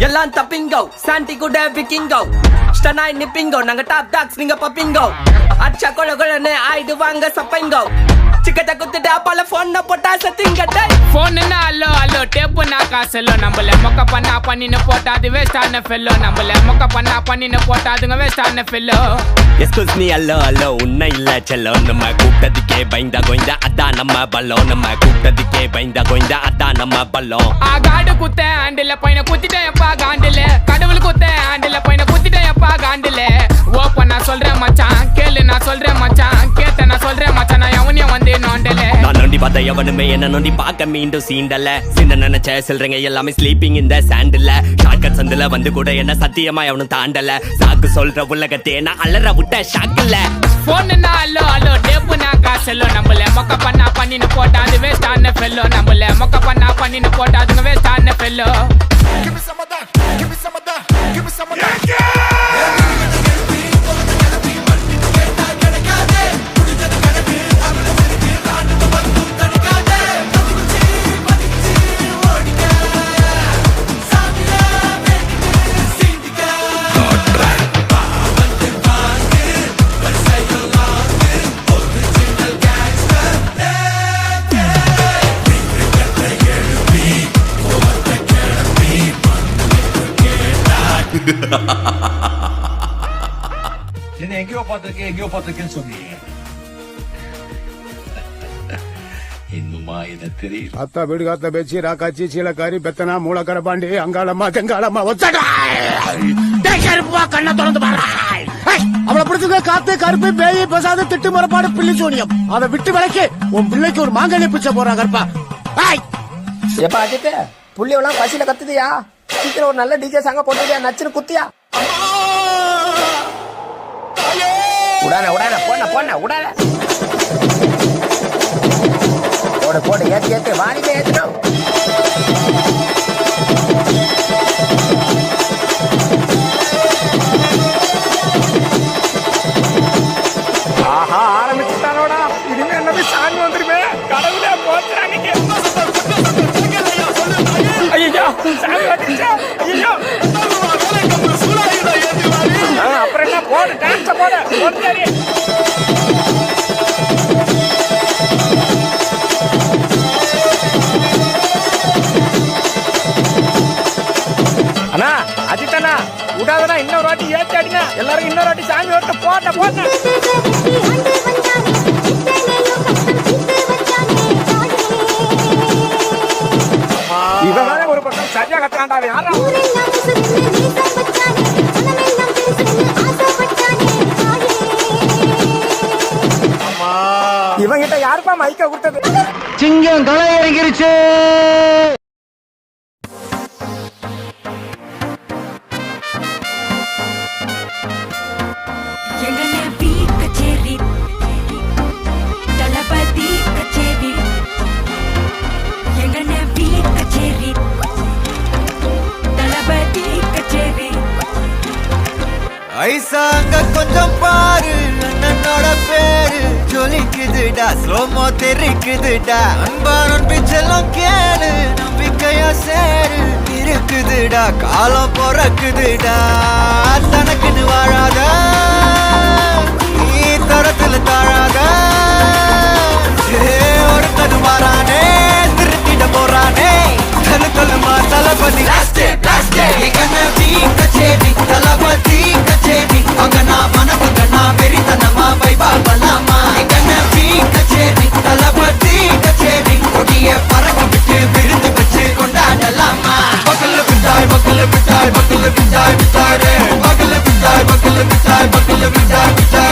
எல்லாம் தப்பிங்கோ சாண்டி கூட விக்கிங்கோ ஸ்டனாய் நிப்பிங்கோ நாங்க டாப் டாக்ஸ் நீங்க பப்பிங்கோ அச்சா கொல கொலன்னு ஆயிடுவாங்க சப்பைங்கோ சிக்கட்ட குத்துட்டு அப்பால போன் போட்டா சத்திங்க போன் அல்லோ அல்லோ டேப்பு நான் காசல்லோ நம்மள மொக்க பண்ணா பண்ணின்னு போட்டா அது வேஸ்டான ஃபெல்லோ நம்மள மொக்க பண்ணா பண்ணின்னு போட்டா அதுங்க வேஸ்டான ஃபெல்லோ எஸ்கூஸ் மீ அல்லோ அல்லோ உன்னை இல்ல செல்லோ நம்ம கூப்பிட்டதுக்கே பயந்தா கோய்ந்தா அதான் நம்ம பல்லம் நம்ம கூப்பிட்டதுக்கே பயந்தா கோய்ந்தா அதான் நம்ம பல்லம் காடு குத்த ஆண்டில பையனை குத்திட்டேன் எப்பா காண்டில கடவுள் குத்த ஆண்டில பையனை குத்திட்டேன் எப்பா காண்டில ஓப்பன் நான் சொல்றேன் மச்சான் கேளு நான் சொல்றேன் மச்சான் கேட்ட நான் சொல்றேன் மச்சான் நான் எவனையும் வந்து நோண்டல நான் நோண்டி பார்த்த எவனுமே என்ன நோண்டி பார்க்க மீண்டும் சீண்டல சின்ன நினைச்ச சொல்றீங்க எல்லாமே ஸ்லீப்பிங் இந்த சாண்டில் ஷார்ட்கட் சந்தில வந்து கூட என்ன சத்தியமா எவனும் தாண்டல சாக்கு சொல்ற உலகத்தே நான் அலற விட்ட ஷாக்கில்ல போன் அல்லோ அல்லோ டேப்பு நான் காசல்லோ நம்மள மொக்க பண்ணா பண்ணின்னு போட்டா அது வேஸ்டான ஃபெல்லோ நம்மள மொக்க பண்ணா பண்ணின்னு போட்டா அதுங்க வேஸ்டான fellow Give me some of that, give me some of that, give me some of that. என்ன எங்கேயோ பார்த்திருக்கேன்னு சொன்னீங்க. இன்னுமா இதை தெரியும்? அத்தா வீடு காத்த பேச்சு ராக்காச்சி சீலக்காரி பெத்தனா மூலக்கர பாண்டி அங்காளம்மா தெங்காளம்மா ஒத்தடா கண்ண திறந்து பாராய் அவளை பிடிச்சது காத்து கருப்பு பேய் பசாது திட்டு முறப்பாடு பிள்ளை சோனியம் அதை விட்டு விளக்கி உன் பிள்ளைக்கு ஒரு மாங்கல்ய பிச்சை போறாங்க கருப்பா. எப்பா அஜித் புள்ளியெல்லாம் பசியில கத்துதியா சீக்கிரம் ஒரு நல்ல டிஜே சாங்க போட்டுதியா நச்சுன்னு குத்தியா உடான உடான போன போன உடான போடு போடு ஏத்து ஏத்து வாணிமே ஏத்துடும் ஆஹா ஆரம்பிச்சுட்டானோடா இனிமே என்ன சாமி வந்துருமே கடவுளே போச்சுறாங்க ஐயோ சாமி வந்துச்சா ஐயோ அப்புறம் என்ன போடு டான்ஸ் போடு போடுறாரு அண்ணா அஜித்தண்ணா விடாதண்ணா இன்னொரு வாட்டி ஏற்றி அடிங்க எல்லாரும் இன்னொரு வாட்டி சாமி ஓட்ட போட்ட போட்ட இவன் ஒரு பக்கம் சரியா கத்துறான்டா யாரா இவங்கிட்ட யாருப்பா மைக்க கொடுத்தது சிங்கம் களை இறங்கிருச்சு. ஐசாங்க கொஞ்சம் பாரு அண்ணனோட பேரு ஜொலிக்குதுடா ஸ்லோமோ தெரிக்குதுடா அன்பானன் பிச்செல்லாம் கேளு நம்பிக்கையா சேரு இருக்குதுடா காலம் பிறக்குதுடா தனக்குன்னு வாழாத நீ தரத்துல தாழாத ஒருத்தது மாறானே திருத்திட போறானே தனு கொல்லுமா தளபதி கச்சேரி தளபதி கச்சேரி அங்கனா மனசு கண்ணா வெறித்தனமா வைபா பலாமா கச்சேரி தளபதி கச்சேரி கொடிய பறக்க விட்டு விருந்து வச்சு கொண்டாடலாமா பக்கல்ல விட்டாய் பக்கல்ல விட்டாய் பக்கல்ல விட்டாய் விட்டாரே பக்கல்ல விட்டாய் பக்கல்ல விட்டாய் பக்கல்ல விட்டாய் விட்டாய்